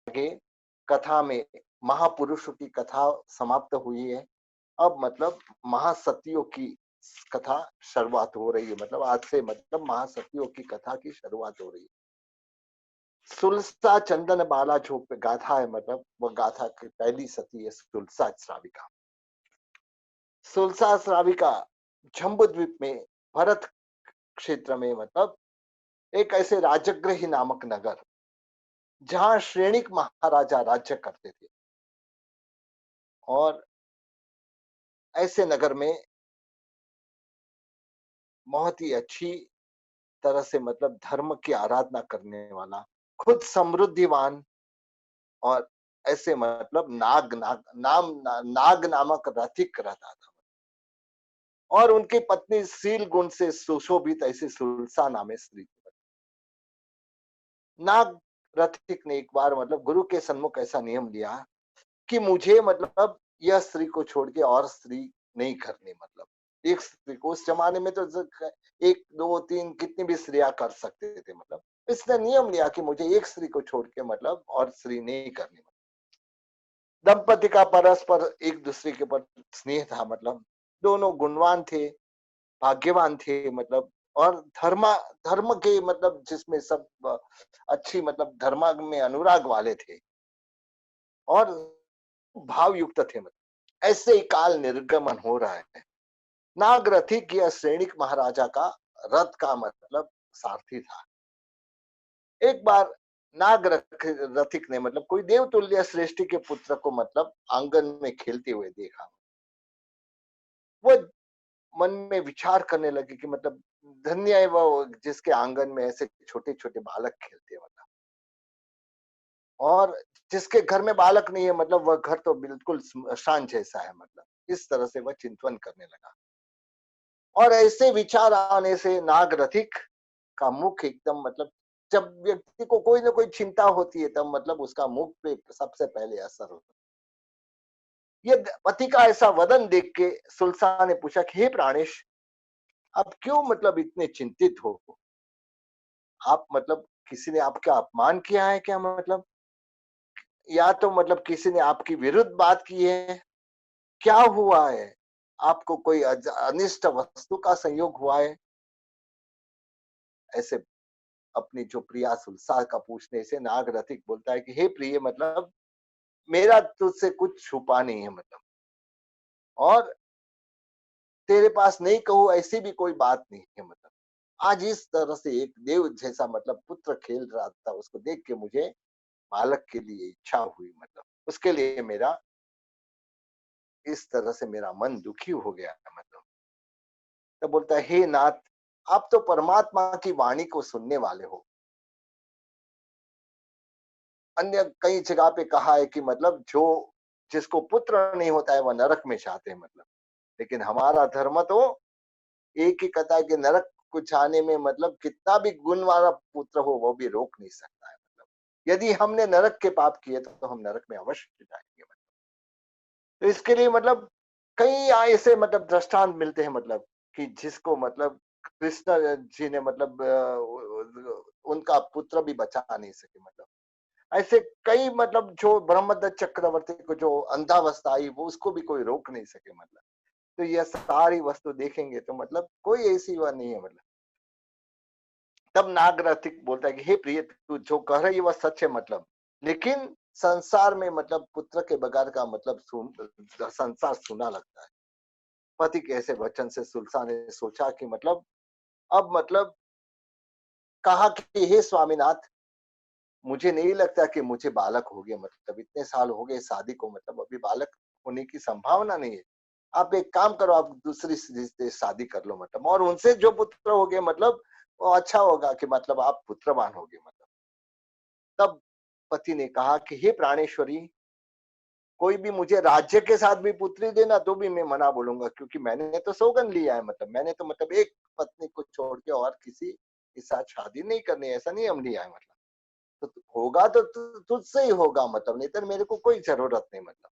आगे कथा में महापुरुषों की कथा समाप्त हुई है। अब मतलब महासतियों की कथा शुरुआत हो रही है। मतलब आज से मतलब महासतियों की कथा की शुरुआत हो रही है। सुलसा चंदन बाला जो गाथा है, मतलब वो गाथा की पहली सती है सुलसा श्राविका। सुलसा श्राविका जम्बू द्वीप में भरत क्षेत्र में मतलब एक ऐसे राजगृही नामक नगर, जहां श्रेणिक महाराजा राज्य करते थे। और ऐसे नगर में बहुत ही अच्छी तरह से मतलब धर्म की आराधना करने वाला, खुद समृद्धिवान और ऐसे मतलब नाग नामक रथिक रहता था। और उनकी पत्नी शील गुण से सुशोभित ऐसी सुलसा नामे स्त्री थी। नाग रथिक ने एक बार मतलब गुरु के सन्मुख ऐसा नियम लिया कि मुझे मतलब यह स्त्री को छोड़ के और स्त्री नहीं करनी। मतलब एक स्त्री को, उस जमाने में तो एक दो तीन कितनी भी स्त्रियां कर सकते थे। मतलब इसने नियम लिया कि मुझे एक स्त्री को छोड़ के मतलब और स्त्री नहीं करनी। दंपति का परस्पर एक दूसरे के ऊपर स्नेह था। मतलब दोनों गुणवान थे, भाग्यवान थे। मतलब और धर्म के मतलब जिसमें सब अच्छी मतलब धर्म में अनुराग वाले थे और भाव युक्त थे। मतलब ऐसे ही काल निर्गमन हो रहा है। नागरथिक यह सैनिक महाराजा का रथ का मतलब सारथी था। एक बार रथिक ने मतलब कोई देवतुल्य श्रेष्ठी के पुत्र को मतलब आंगन में खेलते हुए देखा। वो मन में विचार करने लगे कि मतलब धन्य है वो जिसके आंगन में ऐसे छोटे छोटे बालक खेलते हैं। मतलब और जिसके घर में बालक नहीं है, मतलब वह घर तो बिल्कुल श्मशान जैसा है। मतलब इस तरह से वह चिंतन करने लगा। और ऐसे विचार आने से नागरथिक का मुख एकदम मतलब, जब व्यक्ति को कोई ना कोई चिंता होती है तब मतलब उसका मुख पे सबसे पहले असर होता है। ये पति का ऐसा वदन देख के सुल्तान ने पूछा कि हे प्राणेश, आप क्यों मतलब इतने चिंतित हो? आप मतलब किसी ने आपका अपमान किया है क्या? मतलब या तो मतलब किसी ने आपकी विरुद्ध बात की है? क्या हुआ है? आपको कोई अनिष्ट वस्तु का संयोग हुआ है? ऐसे अपनी जो प्रिया सुलसा का पूछने से नागरथिक बोलता है कि हे प्रिय, मतलब मेरा तुझसे कुछ छुपा नहीं है। मतलब और तेरे पास नहीं कहूं ऐसी भी कोई बात नहीं है। मतलब आज इस तरह से एक देव जैसा मतलब पुत्र खेल रहा था, उसको देख के मुझे बालक के लिए इच्छा हुई। मतलब उसके लिए मेरा इस तरह से मेरा मन दुखी हो गया है। मतलब तो बोलता है हे नाथ, आप तो परमात्मा की वाणी को सुनने वाले हो। अन्य कई जगह पे कहा है कि मतलब जो जिसको पुत्र नहीं होता है वह नरक में जाते हैं। मतलब लेकिन हमारा धर्म तो एक ही कहता है कि नरक को जाने में मतलब कितना भी गुण वाला पुत्र हो वो भी रोक नहीं सकता है। मतलब यदि हमने नरक के पाप किए तो हम नरक में अवश्य जाएंगे। मतलब तो इसके लिए मतलब कई ऐसे मतलब दृष्टांत मिलते हैं। मतलब कि जिसको मतलब कृष्ण जी ने मतलब उनका पुत्र भी बचा नहीं सके। मतलब ऐसे कई मतलब जो ब्रह्मदत्त चक्रवर्ती को जो अंधावस्था आई वो उसको भी कोई रोक नहीं सके। मतलब तो यह सारी वस्तु देखेंगे तो मतलब कोई ऐसी वह नहीं है। मतलब तब नागरथिक बोलता है कि हे प्रिय, तू जो कह रही है वह सच है। मतलब लेकिन संसार में मतलब पुत्र के बगैर का मतलब संसार सुना लगता है। पति के ऐसे वचन से सुल्तान ने सोचा कि मतलब अब मतलब कहा कि हे स्वामीनाथ, मुझे नहीं लगता कि मुझे बालक हो गया। मतलब इतने साल हो गए शादी को, मतलब अभी बालक होने की संभावना नहीं है। आप एक काम करो, आप दूसरी से शादी कर लो। मतलब और उनसे जो पुत्र हो गए मतलब वो अच्छा होगा कि मतलब आप पुत्रवान हो गए। मतलब तब पति ने कहा कि हे प्राणेश्वरी, कोई भी मुझे राज्य के साथ भी पुत्री देना तो भी मैं मना बोलूंगा, क्योंकि मैंने तो सौगंध लिया है। मतलब मैंने तो मतलब एक पत्नी को छोड़ के और किसी के साथ शादी नहीं करनी, ऐसा नियम लिया है। मतलब तो होगा तो तुझसे ही होगा। मतलब नहीं तो मेरे को कोई जरूरत नहीं। मतलब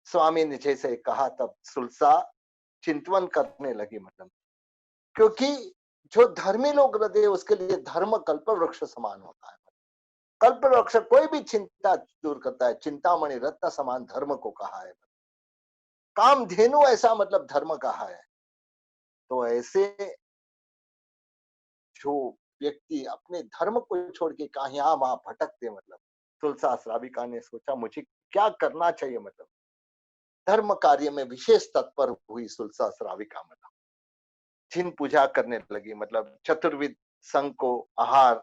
स्वामी ने जैसे कहा तब सुलसा चिंतवन करने लगी। मतलब क्योंकि जो धर्मी लोग रहते हैं उसके लिए धर्म कल्प वृक्ष समान होता है। कल्पवृक्ष कोई भी चिंता दूर करता है, चिंतामणि रत्न समान धर्म को कहा है। कामधेनु ऐसा मतलब धर्म कहा है। तो ऐसे जो व्यक्ति अपने धर्म को छोड़ के कहा यहाँ वहां भटकते, मतलब तुलसा श्राविका ने सोचा मुझे क्या करना चाहिए, मतलब धर्म कार्य में विशेष तत्पर हुई तुलसा श्राविका, मतलब जिन पूजा करने लगी, मतलब चतुर्विध संघ को आहार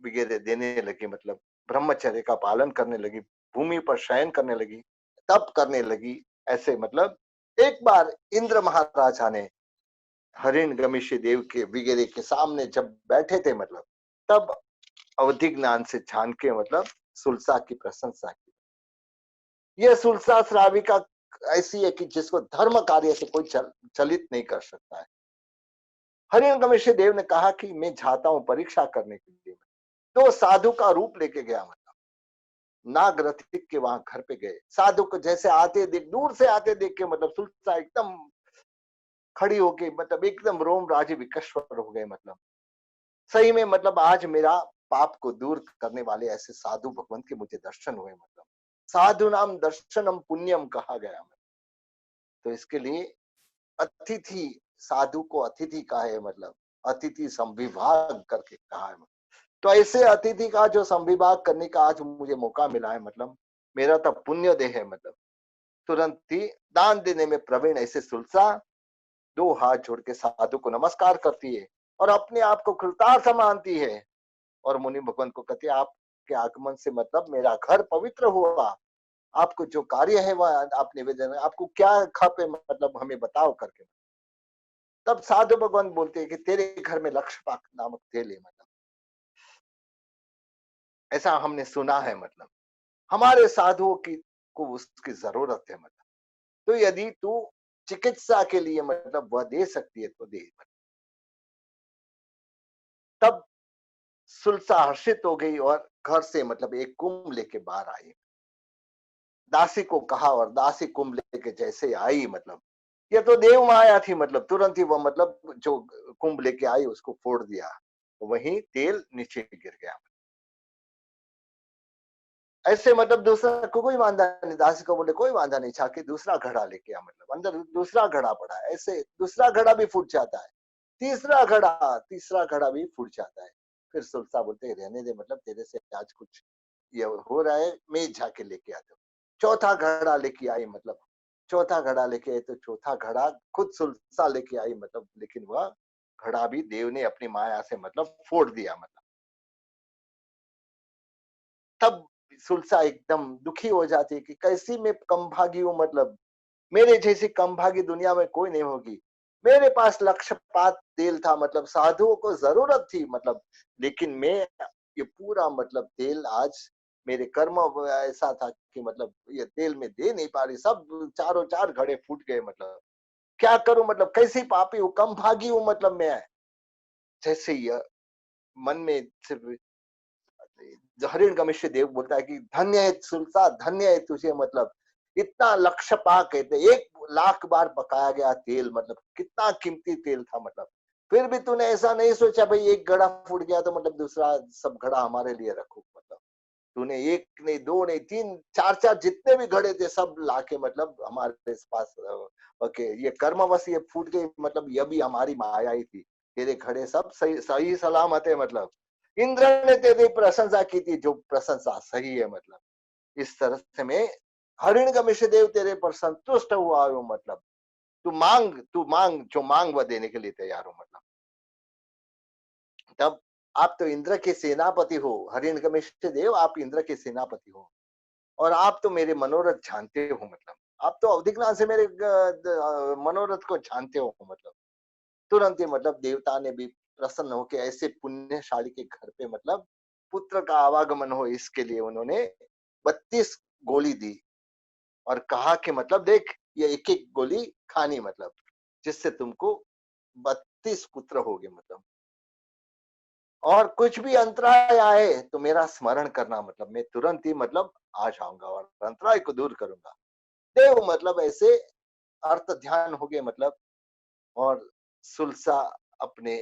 वगैरह देने लगी, मतलब ब्रह्मचर्य का पालन करने लगी, भूमि पर शयन करने लगी, तप करने लगी। ऐसे मतलब एक बार इंद्र महाराजा ने हरिण गमिष्य देव के वगैरह के सामने जब बैठे थे, मतलब तब अवधि ज्ञान से जान के मतलब सुलसा की प्रशंसा की। यह सुलसा श्राविका ऐसी है कि जिसको धर्म कार्य से कोई चलित नहीं कर सकता है। हरिण गमिष्य देव ने कहा कि मैं चाहता हूं परीक्षा करने के लिए। तो साधु का रूप लेके गया, मतलब नाग रथिक के वहां घर पे गए, साधु को जैसे आते देख, दूर से आते देख के मतलब सुलसा एकदम खड़ी होके, मतलब एकदम रोम राजी विकस्वर हो गए। मतलब सही में मतलब आज मेरा पाप को दूर करने वाले ऐसे साधु भगवंत के मुझे दर्शन हुए। मतलब साधु नाम दर्शनम पुण्यम कहा गया। तो इसके लिए अतिथि, साधु को अतिथि कहा है, मतलब अतिथि संविभाग करके कहा है। तो ऐसे अतिथि का जो संविभाग करने का आज मुझे मौका मिला है, मतलब मेरा तो पुण्य देह है। मतलब तुरंत ही दान देने में प्रवीण ऐसे सुलसा दो हाथ जोड़ के साधु को नमस्कार करती है और अपने आप को कृतार्थ मानती है और मुनि भगवान को कहती है आपके आगमन से मतलब मेरा घर पवित्र हुआ। आपको जो कार्य है वह आप निवेदन, आपको क्या खप है, मतलब हमें बताओ करके। तब साधु भगवान बोलते हैं कि तेरे घर में लक्ष्य नामक तेल है, मतलब ऐसा हमने सुना है। मतलब हमारे साधुओं की को उसकी जरूरत है। मतलब तो यदि तू चिकित्सा के लिए मतलब वह दे सकती है तो दे। तब सुलसा हर्षित हो गई और घर से मतलब एक कुंभ लेके बाहर आई, दासी को कहा और दासी कुंभ लेके जैसे आई, मतलब ये तो देव माया थी। मतलब तुरंत ही वो मतलब जो कुंभ लेके आई उसको फोड़ दिया, तो वहीं तेल नीचे गिर गया। ऐसे मतलब दूसरा को कोई वांदा नहीं, दासी को बोले कोई वांदा नहीं, छाके दूसरा घड़ा लेके आ, मतलब अंदर दूसरा घड़ा पड़ा है, ऐसे दूसरा घड़ा भी फूट जाता है, तीसरा घड़ा भी फूट जाता है। फिर सुल्तान बोलते रहने दे, मतलब तेरे से आज कुछ ये हो रहा है, मैं जाके लेके आता हूँ। चौथा घड़ा लेके आई, मतलब चौथा घड़ा लेके आई तो चौथा घड़ा खुद सुल्तान लेके आई, मतलब लेकिन वह घड़ा भी देव ने अपनी माया से मतलब फोड़ दिया। मतलब तब सुलसा एकदम दुखी हो जाती है कि कैसी मैं कमभागी हूं, मतलब मेरे जैसी कमभागी दुनिया में कोई नहीं होगी। मेरे पास लक्ष्यपात तेल था, मतलब साधुओं को जरूरत थी, मतलब लेकिन मैं ये पूरा मतलब तेल आज मेरे कर्म ऐसा था कि मतलब ये तेल में दे नहीं पा रही, सब चारों चार घड़े फूट गए। मतलब क्या करूं, मतलब कैसी पापी हूँ, कम भागी हूं, मतलब मैं जैसे ये मन में सिर्फ हरिण गमिष्य देव बोलता है कि धन्य है सुल्तान, धन्य है तुझे, मतलब इतना लक्ष्य पा कहते 1,00,000 बार पकाया गया तेल, मतलब कितना कीमती तेल था। मतलब फिर भी तूने ऐसा नहीं सोचा भाई एक घड़ा फूट गया तो मतलब दूसरा सब घड़ा हमारे लिए रखो। मतलब तूने एक नहीं, दो नहीं, तीन चार चार जितने भी घड़े थे सब लाके मतलब हमारे पास ओके, ये कर्मवश ये फूट गई, मतलब ये भी हमारी माया ही थी। तेरे घड़े सब सही सही सलामत है। मतलब इंद्र ने तेरी प्रशंसा की थी, जो प्रशंसा सही है। मतलब इस तरह से मैं हरिण गमिष्य देव तेरे पर संतुष्ट हुआ हूँ। मतलब तू मांग जो मांग वह देने के लिए तैयार हो। मतलब तब आप तो इंद्र के सेनापति हो, हरिण गमिष्य देव आप इंद्र के सेनापति हो और आप तो मेरे मनोरथ जानते हो। मतलब आप तो अवधिज्ञान से मेरे मनोरथ को जानते हो। मतलब तुरंत ही मतलब देवता ने भी प्रसन्न होकर ऐसे पुण्यशाली के घर पे मतलब पुत्र का आवागमन हो इसके लिए उन्होंने 32 गोली दी और कहा कि मतलब देख ये एक एक गोली खानी, मतलब जिससे तुमको 32 पुत्र हो गए। मतलब और कुछ भी अंतराय आए तो मेरा स्मरण करना, मतलब मैं तुरंत ही मतलब आ जाऊंगा और अंतराय को दूर करूंगा। देव मतलब ऐसे अर्थ ध्यान हो गए। मतलब और सुलसा अपने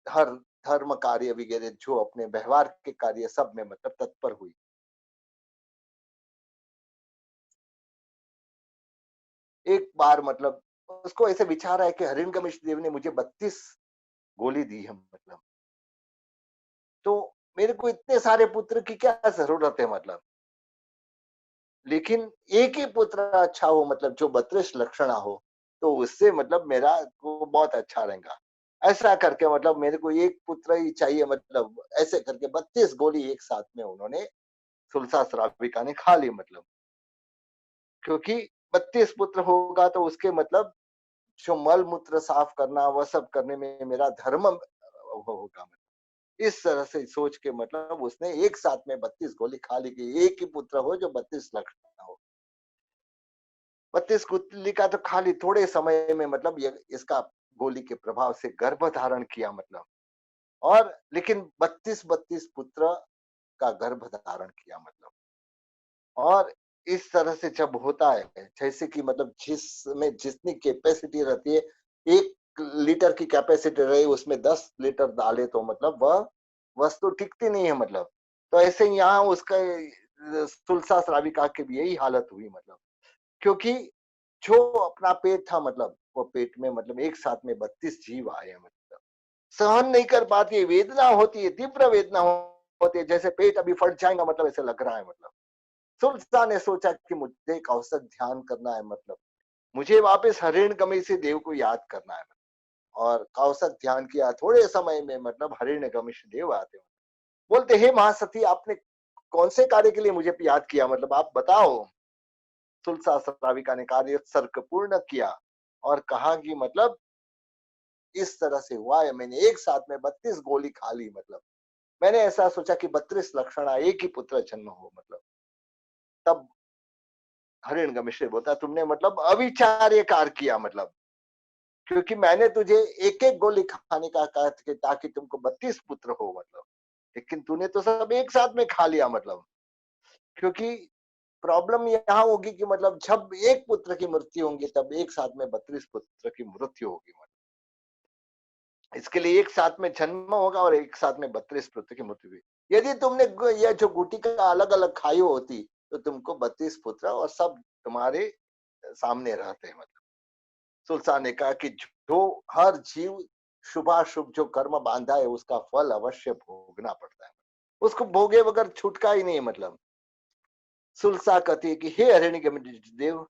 हर धर्म कार्य वगैरह जो अपने व्यवहार के कार्य सब में मतलब तत्पर हुई। एक बार मतलब उसको ऐसे विचार आया कि हरिणकमिष देव ने मुझे 32 गोली दी है मतलब, तो मेरे को इतने सारे पुत्र की क्या ज़रूरत है मतलब। लेकिन एक ही पुत्र अच्छा हो मतलब जो 32 लक्षणा हो, तो उससे मतलब मेरा को बहुत अच्छा रहेगा। ऐसा करके मतलब मेरे को एक पुत्र ही चाहिए मतलब, ऐसे करके 32 गोली एक साथ में उन्होंने सुलसा श्राविका ने खा ली मतलब। क्योंकि 32 पुत्र होगा तो उसके मतलब जो मल-मूत्र साफ करना वह सब करने में मेरा धर्म होगा। इस तरह से सोच के मतलब उसने एक साथ में 32 गोली खा ली कि एक ही पुत्र हो जो 32 लाख का हो। 32 गुत्ली का तो खाली थोड़े समय में मतलब ये इसका गोली के प्रभाव से गर्भ धारण किया मतलब, और लेकिन 32 पुत्र का गर्भ धारण किया मतलब। और इस तरह से जब होता है जैसे कि मतलब जिसमें जितनी कैपेसिटी रहती है, 1 लीटर की कैपेसिटी रही उसमें 10 लीटर डाले तो मतलब वह वस्तु टिकती नहीं है मतलब। तो ऐसे ही यहाँ उसका सुलसा श्राविका की भी यही हालत हुई मतलब। क्योंकि जो अपना पेट था मतलब वो पेट में मतलब एक साथ में 32 जीव आए मतलब, सहन नहीं कर पाती है, वेदना होती है, तीव्र वेदना होती है, जैसे पेट अभी फट जाएगा मतलब ऐसे लग रहा है मतलब। सुल्तान ने सोचा कि मुझे एक अवसर ध्यान करना है मतलब, मुझे वापस हरिणकमी से देव को याद करना है। और कौसक ध्यान किया, थोड़े समय में मतलब हरिणकमी से देव आते हैं। बोलते हे महासती, आपने कौन से कार्य के लिए मुझे याद किया मतलब आप बताओ। तुलसा श्राविका ने कार्य सर्क पूर्ण किया और कहा कि मतलब इस तरह से हुआ है, मैंने एक साथ में 32 गोली खा ली मतलब। मैंने ऐसा सोचा कि 32 लक्षणा एक ही पुत्र जन्म हो मतलब। तब हरिणकमी से बोलता तुमने मतलब अविचार्य कार्य किया मतलब, क्योंकि मैंने तुझे एक एक गोली खाने का कहा कि ताकि तुमको 32 पुत्र हो मतलब, लेकिन तूने तो सब एक साथ में खा लिया मतलब। क्योंकि प्रॉब्लम यहाँ होगी कि मतलब जब एक पुत्र की मृत्यु होगी तब एक साथ में 32 पुत्र की मृत्यु होगी मतलब। इसके लिए एक साथ में जन्म होगा और एक साथ में 32 पुत्र की मृत्यु हुई। यदि तुमने यह जो गुटिका अलग अलग खाई होती तो तुमको 32 पुत्र और सब तुम्हारे सामने रहते हैं मतलब। सुल्तान ने कहा कि जो हर जीव शुभाशुभ जो कर्म बांधा है उसका फल अवश्य भोगना पड़ता है, उसको भोगे बगैर छुटका ही नहीं मतलब। सुलसा कहती है कि हे हरिणी के देव,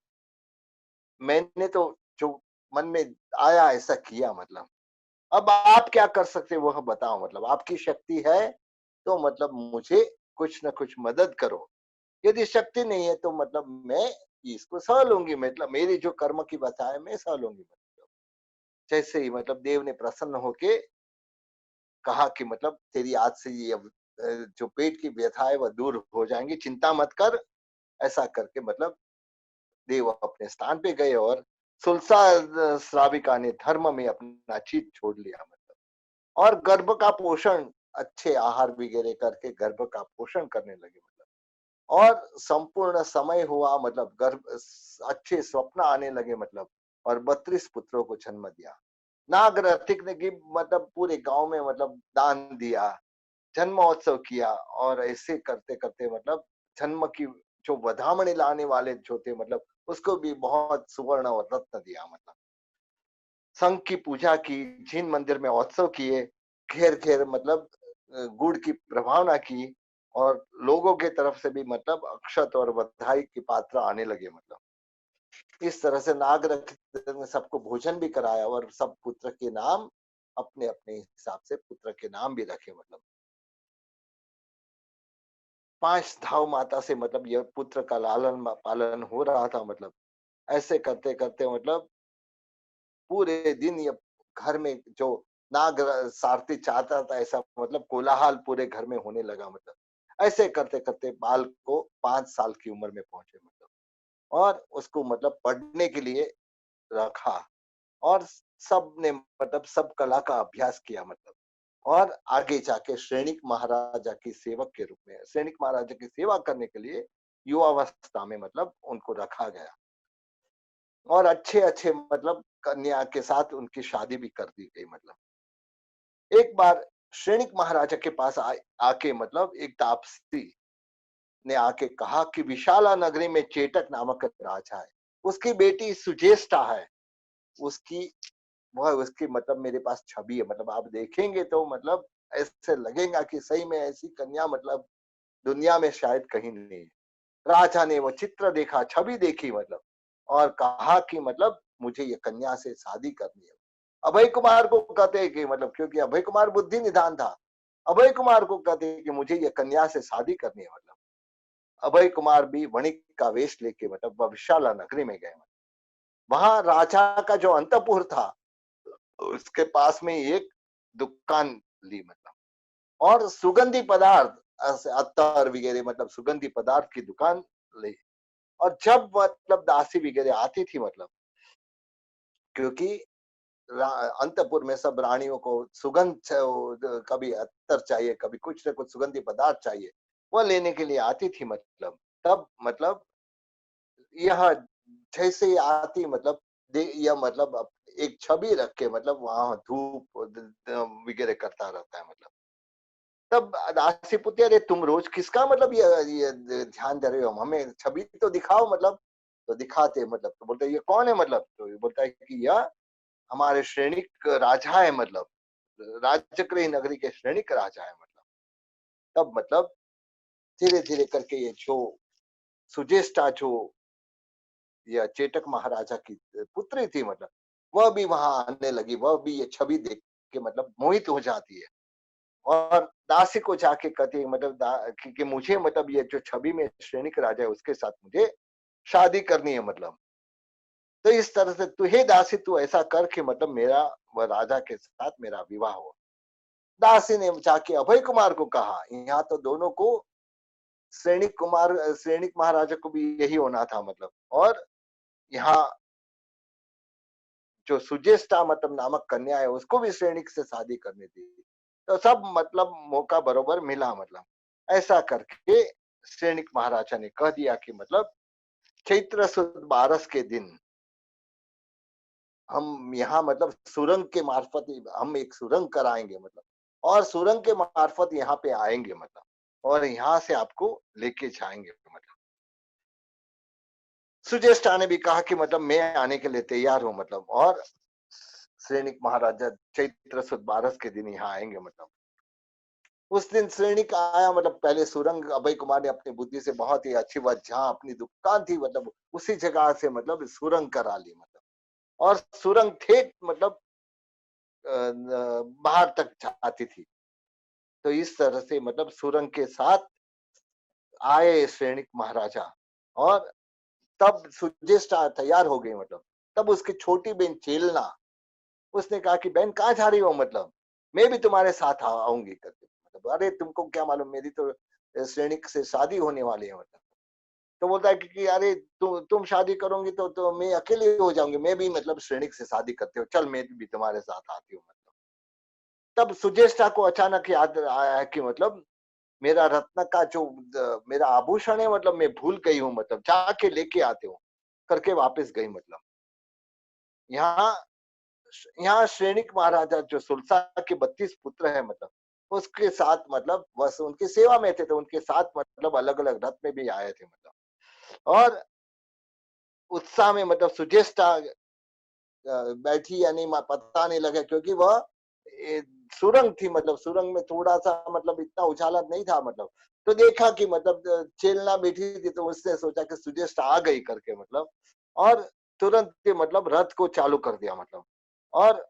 मैंने तो जो मन में आया ऐसा किया मतलब, अब आप क्या कर सकते हो वह बताओ मतलब, आपकी शक्ति है तो मतलब मुझे कुछ ना कुछ मदद करो। यदि शक्ति नहीं है तो मतलब मैं इसको सह लूंगी मतलब, मेरी जो कर्म की बता है मैं सह लूंगी मतलब। जैसे ही मतलब देव ने प्रसन्न होके कहा कि मतलब तेरी आज से ये जो पेट की व्यथा है वह दूर हो जाएंगी, चिंता मत कर। ऐसा करके मतलब देव अपने स्थान पे गए और सुलसा श्राविका ने धर्म में अपना चित छोड़ लिया मतलब, और गर्भ का पोषण अच्छे आहार वगैरह करके गर्भ का पोषण करने लगे मतलब। और संपूर्ण समय हुआ मतलब गर्भ अच्छे स्वप्न आने लगे मतलब, और 32 पुत्रों को जन्म दिया। नागरथिक ने की मतलब पूरे गांव में मतलब दान दिया, जन्मोत्सव किया, और ऐसे करते करते मतलब जन्म की जो वधामणी लाने वाले जो थे मतलब उसको भी बहुत सुवर्ण और रत्न दिया मतलब। संघ की पूजा की, जिन मंदिर में उत्सव किए, घेर घेर मतलब गुड़ की प्रभावना की, और लोगों के तरफ से भी मतलब अक्षत और बधाई की पात्र आने लगे मतलब। इस तरह से नागरथिक ने सबको भोजन भी कराया और सब पुत्र के नाम अपने अपने हिसाब से पुत्र के नाम भी रखे मतलब। 5 धाव माता से मतलब यह पुत्र का लालन पालन हो रहा था मतलब। ऐसे करते करते मतलब पूरे दिन ये घर में जो नाग सारथी चाहता था ऐसा मतलब कोलाहल पूरे घर में होने लगा मतलब। ऐसे करते करते बाल को 5 साल की उम्र में पहुंचे मतलब, और उसको मतलब पढ़ने के लिए रखा, और सब ने मतलब सब कला का अभ्यास किया मतलब। और आगे जाके सैनिक महाराजा की सेवक के रूप में, सैनिक महाराजा की सेवा करने के लिए युवावस्था में मतलब उनको रखा गया, और अच्छे अच्छे मतलब कन्या के साथ उनकी शादी भी कर दी गई मतलब। एक बार श्रेणिक महाराजा के पास आके मतलब एक तापसी ने आके कहा कि विशाला नगरी में चेटक नामक राजा है, उसकी बेटी सुजेष्टा है, उसकी वह उसकी मतलब मेरे पास छवि है, मतलब आप देखेंगे तो मतलब ऐसे लगेगा कि सही में ऐसी कन्या मतलब दुनिया में शायद कहीं नहीं है। राजा ने वो चित्र देखा, छवि देखी मतलब, और कहा कि मतलब मुझे ये कन्या से शादी करनी है। अभय कुमार को कहते हैं कि मतलब, क्योंकि अभय कुमार बुद्धि निधान था, अभय कुमार को कहते हैं कि मुझे ये कन्या से शादी करनी है मतलब। अभय कुमार भी वणिक का वेश लेके मतलब विशाला नगरी में गए। वहां राजा का जो अंतपुर था, उसके पास में एक दुकान ली मतलब, और सुगंधी पदार्थ अत्तर वगैरह मतलब सुगंधी पदार्थ की दुकान ली। और जब मतलब दासी वगैरह आती थी मतलब, क्योंकि अंतपुर में सब रानियों को सुगंध कभी अत्तर चाहिए, कभी कुछ न कुछ सुगंधी पदार्थ चाहिए, वो लेने के लिए आती थी मतलब। तब मतलब यह जैसे ही आती मतलब यह मतलब एक छवि रख के मतलब वहां धूप वगैरह करता रहता है मतलब। तब दासी पूछती, अरे तुम रोज किसका मतलब ये ध्यान दे रहे हो, हमें छवि तो दिखाओ मतलब। तो दिखाते मतलब, तो बोलते ये कौन है मतलब, तो ये बोलता है कि यह हमारे श्रेणिक राजा है मतलब, राजगृह नगरी के श्रेणिक राजा है मतलब। तब मतलब धीरे धीरे करके ये जो सुजेष्टा जो या चेटक महाराजा की पुत्री थी मतलब, वह भी वहां आने लगी, वह भी ये छवि देख के मतलब मोहित हो जाती है। और दासी को जाके कहती है मतलब कि मुझे मतलब ये जो छवि में श्रेणिक राजा है उसके साथ मुझे शादी करनी है मतलब। तो इस तरह से तू, हे दासी, तू ऐसा कर कि मतलब मेरा वह राजा के साथ मेरा विवाह हो। दासी ने जाके अभय कुमार को कहा, यहाँ तो दोनों को श्रेणिक महाराजा को भी यही होना था मतलब, और यहाँ जो सुजेष्टा मतलब नामक कन्या है उसको भी श्रेणिक से शादी करनी थी। तो सब मतलब मौका बरोबर मिला मतलब। ऐसा करके श्रेणिक महाराजा ने कह दिया कि मतलब चैत्र सुद 12 के दिन हम यहाँ मतलब सुरंग के मार्फत हम एक सुरंग कराएंगे मतलब, और सुरंग के मार्फत यहाँ पे आएंगे मतलब, और यहाँ से आपको लेके जाएंगे मतलब। सुजेष्टा ने भी कहा कि मतलब मैं आने के लिए तैयार हूँ मतलब, और श्रेणिक महाराजा चैत्र सुद 12 के दिन यहाँ आएंगे मतलब। उस दिन श्रेणिक आया मतलब, पहले सुरंग अभय कुमार ने अपनी बुद्धि से बहुत ही अच्छी बात, जहाँ अपनी दुकान थी मतलब उसी जगह से मतलब सुरंग करा ली मतलब, और सुरंग ठेठ मतलब बाहर तक जाती थी। तो इस तरह से मतलब सुरंग के साथ आए श्रेणिक महाराजा, और तब सुजेष्टा तैयार हो गई मतलब। तब उसकी छोटी बहन चेलना, उसने कहा कि बहन कहाँ जा रही हो मतलब, मैं भी तुम्हारे साथ आऊंगी करके मतलब। अरे तुमको क्या मालूम, मेरी तो श्रेणिक से शादी होने वाली है मतलब। तो बोलता है कि अरे तुम शादी करोगी तो मैं अकेले हो जाऊंगी, मैं भी मतलब श्रेणिक से शादी करती हूँ, चल मैं भी तुम्हारे साथ आती हूँ मतलब। तब सुजेष्टा को अचानक याद आया कि मतलब मेरा रत्न का जो मेरा आभूषण है मतलब मैं भूल गई हूँ मतलब, जाके लेके आते हूँ करके वापस गई मतलब। यहाँ यहाँ श्रेणिक महाराजा जो सुलसा के 32 पुत्र है मतलब, उसके साथ मतलब बस उनकी सेवा में थे, तो उनके साथ मतलब अलग अलग रथ में भी आए थे मतलब। और उत्साह में मतलब सुजेष्टा बैठी या नहीं पता नहीं लगा, क्योंकि वह सुरंग थी मतलब, सुरंग में थोड़ा सा मतलब इतना उछाला नहीं था मतलब। तो देखा कि मतलब चेलना बैठी थी, तो उसने सोचा कि सुजेष्टा आ गई करके मतलब, और तुरंत ही मतलब रथ को चालू कर दिया मतलब। और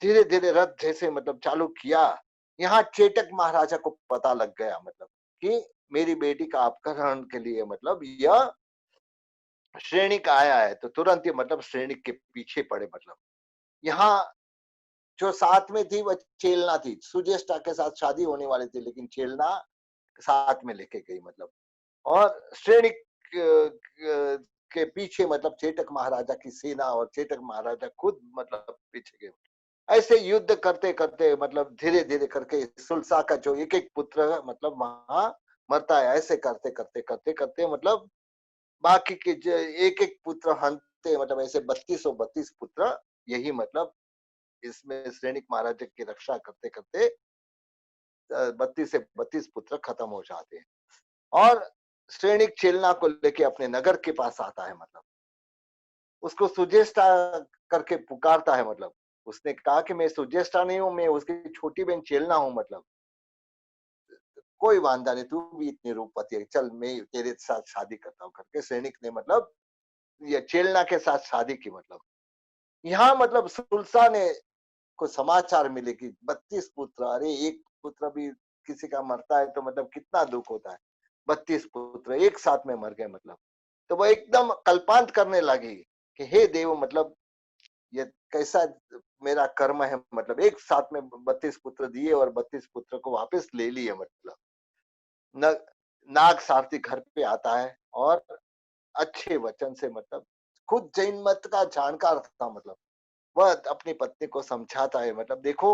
धीरे धीरे रथ जैसे मतलब चालू किया, यहाँ चेटक महाराजा को पता लग गया मतलब कि मेरी बेटी का अपहरण के लिए मतलब यह श्रेणिक आया है। तो तुरंत ही मतलब श्रेणिक के पीछे पड़े मतलब। यहाँ जो साथ में थी वह चेलना थी, सुजेष्टा के साथ शादी होने वाली थी, लेकिन चेलना साथ में लेके गई मतलब। और श्रेणिक के पीछे मतलब चेटक महाराजा की सेना, और चेटक महाराजा खुद मतलब पीछे गए। ऐसे युद्ध करते करते मतलब धीरे धीरे करके सुलसा का जो एक एक पुत्र है मतलब वहां मरता है। ऐसे करते करते करते करते मतलब बाकी के जो एक एक पुत्र हंते मतलब ऐसे 32 पुत्र, यही मतलब इसमें श्रेणिक महाराज की रक्षा करते करते 32 से 32 पुत्र खत्म हो जाते हैं। और श्रेणिक चेलना को लेके अपने नगर के पास आता है, मतलब उसको सुजेष्टा करके पुकारता है। मतलब उसने कहा कि मैं सुजेष्टा नहीं हूं, मैं उसकी छोटी बहन चेलना हूं। मतलब कोई वांदा नहीं, तू भी इतनी रूपवती है, चल मैं तेरे साथ शादी करता हूँ करके सैनिक ने मतलब ये चेलना के साथ शादी की। मतलब यहाँ मतलब सुल्तान ने को समाचार मिले कि 32 पुत्र, अरे एक पुत्र भी किसी का मरता है तो मतलब कितना दुख होता है। 32 पुत्र एक साथ में मर गए। मतलब तो वह एकदम कल्पांत करने लगी कि हे देव, मतलब ये कैसा मेरा कर्म है। मतलब एक साथ में 32 पुत्र दिए और 32 पुत्र को वापस ले लिए। मतलब न, नाग सारथी घर पे आता है और अच्छे वचन से, मतलब खुद जैन मत का जानकार था, मतलब वह अपनी पत्नी को समझाता है। मतलब देखो,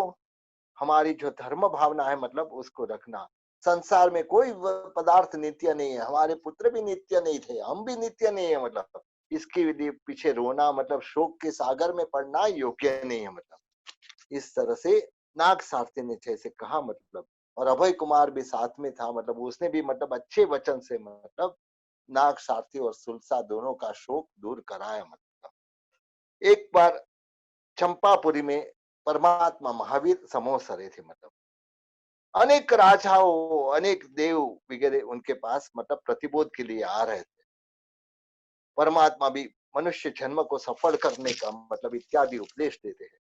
हमारी जो धर्म भावना है मतलब उसको रखना। संसार में कोई पदार्थ नित्य नहीं है, हमारे पुत्र भी नित्य नहीं थे, हम भी नित्य नहीं है। मतलब इसके लिए पीछे रोना, मतलब शोक के सागर में पड़ना योग्य नहीं है। मतलब इस तरह से नाग सारथी ने जैसे कहा। मतलब और अभय कुमार भी साथ में था, मतलब उसने भी मतलब अच्छे वचन से मतलब नाग सारथी और सुलसा दोनों का शोक दूर कराया। मतलब एक बार चंपापुरी में परमात्मा महावीर समोसरे थे। मतलब अनेक राजाओं, अनेक देव वगैरह उनके पास मतलब प्रतिबोध के लिए आ रहे थे। परमात्मा भी मनुष्य जन्म को सफल करने का मतलब इत्यादि उपदेश देते हैं।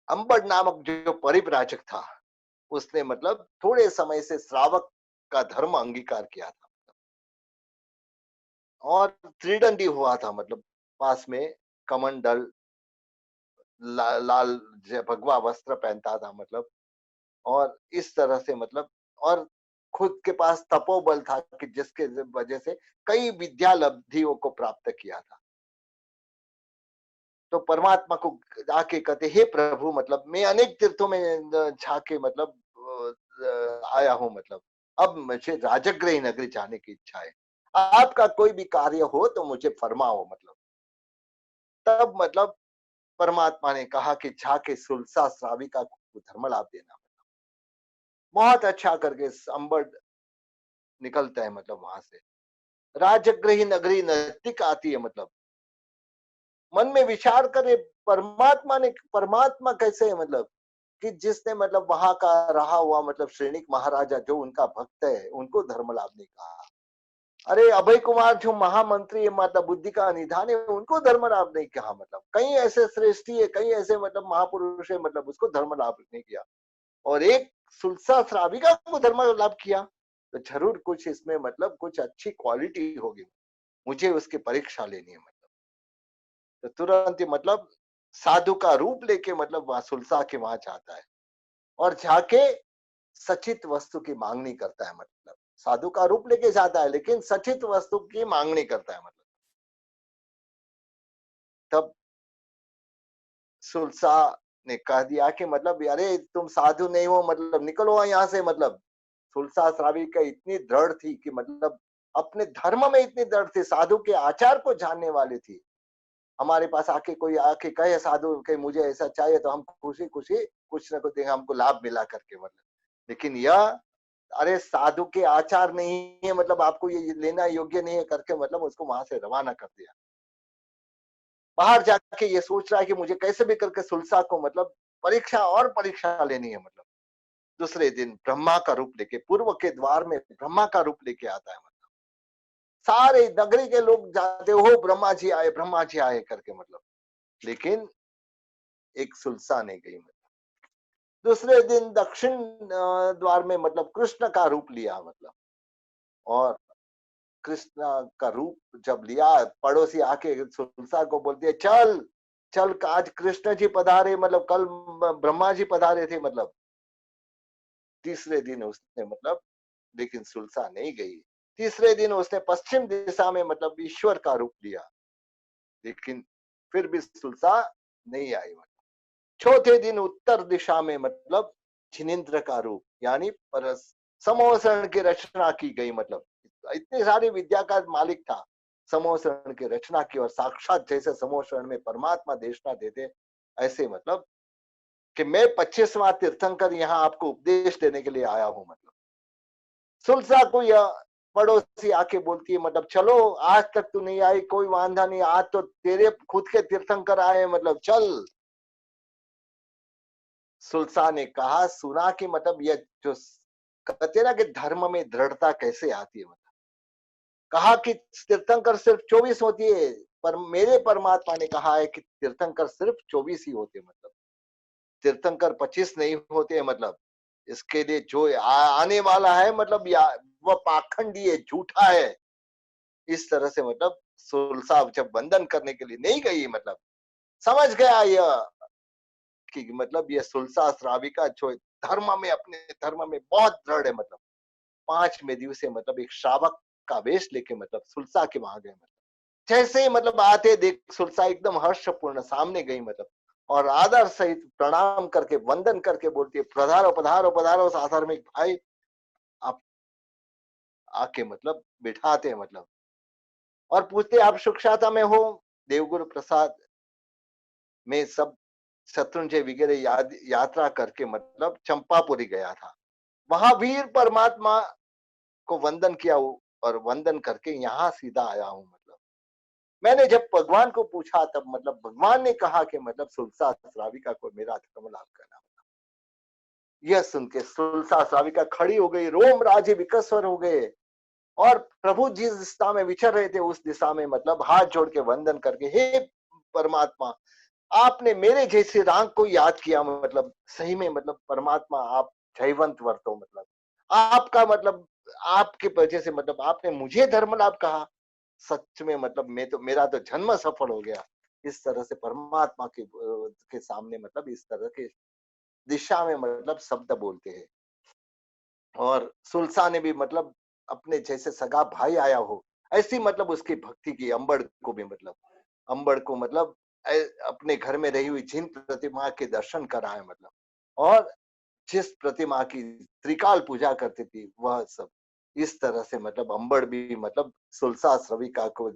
अंबड नामक जो परिव्राजक था, उसने मतलब थोड़े समय से श्रावक का धर्म अंगीकार किया था और त्रिदंडी हुआ था। मतलब पास में कमंडल, लाल भगवा वस्त्र पहनता था। मतलब और इस तरह से मतलब और खुद के पास तपोबल था कि जिसके वजह से कई विद्या लब्धियों को प्राप्त किया था। तो परमात्मा को आके कहते, हे प्रभु, मतलब मैं अनेक तीर्थों में झाके मतलब आया हूँ। मतलब अब मुझे राजगृह नगरी जाने की इच्छा है, आपका कोई भी कार्य हो तो मुझे फरमाओ। मतलब तब मतलब परमात्मा ने कहा कि जाके सुलसा श्राविका को धर्म लाभ देना। बहुत अच्छा करके अंबड निकलता है मतलब वहां से। राजगृह नगरी नजदीक आती है। मतलब मन में विचार करे, परमात्मा कैसे है। मतलब कि जिसने मतलब वहां का रहा हुआ मतलब श्रेणिक महाराजा जो उनका भक्त है, उनको धर्म लाभ नहीं कहा। अरे अभय कुमार जो महामंत्री है, मतलब बुद्धि का निधान है, उनको धर्म लाभ नहीं कहा। मतलब कई ऐसे श्रेष्ठी है, कई ऐसे मतलब महापुरुष है, मतलब उसको धर्म लाभ नहीं किया। और एक सुलसा श्राविका को धर्म लाभ किया, तो जरूर कुछ इसमें मतलब कुछ अच्छी क्वालिटी होगी, मुझे उसकी परीक्षा लेनी है। मतलब तो तुरंत ही मतलब साधु का रूप लेके मतलब वहां सुलसा के वहां जाता है और जाके सचित वस्तु की मांगनी करता है। मतलब साधु का रूप लेके जाता है लेकिन सचित वस्तु की मांगनी करता है। मतलब तब सुलसा ने कह दिया कि मतलब अरे तुम साधु नहीं हो, मतलब निकलो यहाँ से। मतलब सुलसा श्राविका इतनी दृढ़ थी कि मतलब अपने धर्म में इतनी दृढ़ थी, साधु के आचार को जानने वाली थी। हमारे पास आके कोई आके कहे साधु के मुझे ऐसा चाहिए, तो हम खुशी खुशी कुछ ना कुछ देंगे, हमको लाभ मिला करके। मतलब लेकिन यह, अरे साधु के आचार नहीं है, मतलब आपको ये लेना योग्य नहीं है करके मतलब उसको वहां से रवाना कर दिया। बाहर जाके ये सोच रहा है कि मुझे कैसे भी करके सुलसा को मतलब परीक्षा और परीक्षा लेनी है। मतलब दूसरे दिन ब्रह्मा का रूप लेके पूर्व के द्वार में ब्रह्मा का रूप लेके आता है। मतलब सारे नगरी के लोग जाते हो, ब्रह्मा जी आए, ब्रह्मा जी आए करके। मतलब लेकिन एक सुलसा नहीं गई। मतलब दूसरे दिन दक्षिण द्वार में मतलब कृष्ण का रूप लिया। मतलब और कृष्ण का रूप जब लिया, पड़ोसी आके सुलसा को बोल दिया, चल चल, आज कृष्ण जी पधारे, मतलब कल ब्रह्मा जी पधारे थे। मतलब तीसरे दिन उसने मतलब, लेकिन सुलसा नहीं गई। तीसरे दिन उसने पश्चिम दिशा में मतलब ईश्वर का रूप लिया, लेकिन फिर भी सुलसा नहीं आई। मतलब चौथे दिन उत्तर दिशा में मतलब जिनेन्द्र का रूप, यानी परस समोसरण की रचना की गई। मतलब इतनी सारी विद्या का मालिक था, समोसरण की रचना की और साक्षात जैसे समोसरण में परमात्मा देशना देते, ऐसे मतलब कि मैं 25वां तीर्थंकर यहाँ आपको उपदेश देने के लिए आया हूँ मतलब। सुलसा को यह पड़ोसी आके बोलती है मतलब चलो, आज तक तू नहीं आई, कोई वांधा नहीं, आज तो तेरे खुद के तीर्थंकर आए मतलब चल। सुलसा ने कहा, सुना कि मतलब यह जो कहते ना कि धर्म में दृढ़ता कैसे आती है मतलब। कहा कि तीर्थंकर सिर्फ 24 होती है, पर मेरे परमात्मा ने कहा है कि तीर्थंकर सिर्फ 24 ही होते मतलब, तीर्थंकर 25 नहीं होते मतलब। इसके लिए जो आने वाला है मतलब या वह पाखंडी है, झूठा है। इस तरह से मतलब सुलसा जब वंदन करने के लिए नहीं गई मतलब, समझ गया यह कि मतलब यह सुलसा श्राविका जो धर्म में, अपने धर्म में बहुत दृढ़ है मतलब। 5वें दिवसे मतलब एक श्रावक का वेश लेके मतलब सुलसा के वहां गए मतलब। जैसे ही मतलब आते देख सुलसा एकदम हर्षपूर्ण सामने गई मतलब, और आदर सहित प्रणाम करके वंदन करके बोलती है, पधारो पधारो पधारो साधर्मिक भाई। आप आके मतलब बिठाते हैं मतलब, और पूछते आप सुख शांता में हो। देवगुरु प्रसाद में सब शत्रुंजय वगैरह यात्रा करके मतलब चंपापुरी गया था, वहां वीर परमात्मा को वंदन किया और वंदन करके यहाँ सीधा आया हूँ मतलब। मैंने जब भगवान को पूछा तब मतलब भगवान ने कहा कि मतलब सुलसा श्राविका को मेरा धर्म लाभ करना। यह सुन के सुलसा श्राविका खड़ी हो गई, रोम राज्य विकस्वर हो गए, और प्रभु जिस दिशा में विचर रहे थे उस दिशा में मतलब हाथ जोड़ के वंदन करके, हे परमात्मा, आपने मेरे जैसे राग को याद किया मतलब, सही में मतलब परमात्मा आप जयवंत वर्तो मतलब, आपका मतलब आपके वजह से मतलब आपने मुझे धर्म लाभ कहा। सच में मतलब मैं तो, मेरा तो जन्म सफल हो गया। इस तरह से परमात्मा के सामने मतलब इस तरह के दिशा में मतलब शब्द बोलते हैं। और सुलसा ने भी मतलब अपने जैसे सगा भाई आया हो ऐसी मतलब उसकी भक्ति की, अंबड़ को भी मतलब, अंबड़ को मतलब अपने घर में रही हुई जिन प्रतिमा के दर्शन कराए मतलब, और जिस प्रतिमा की त्रिकाल पूजा करती थी वह सब। इस तरह से मतलब अंबड़ भी मतलब सुलसा श्रविका को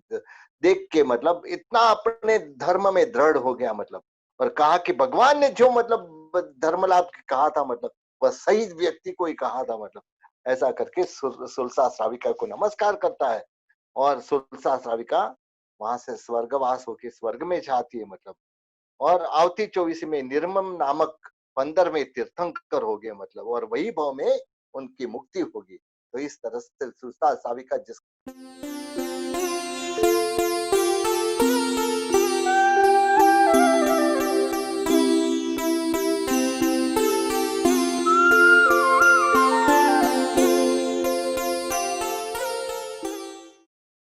देख के मतलब इतना अपने धर्म में दृढ़ हो गया मतलब, और कहा कि भगवान ने जो मतलब धर्म लाभ कहा था मतलब वह सही व्यक्ति को ही कहा था मतलब। ऐसा करके सुलसा श्राविका को नमस्कार करता है, और सुलसा श्राविका वहां से स्वर्गवास होके स्वर्ग में जाती है मतलब। और आवती 24 में निर्मम नामक 15वें तीर्थंकर हो गए मतलब, और वही भाव में उनकी मुक्ति होगी। तो इस तरह से सुलसा श्राविका जिस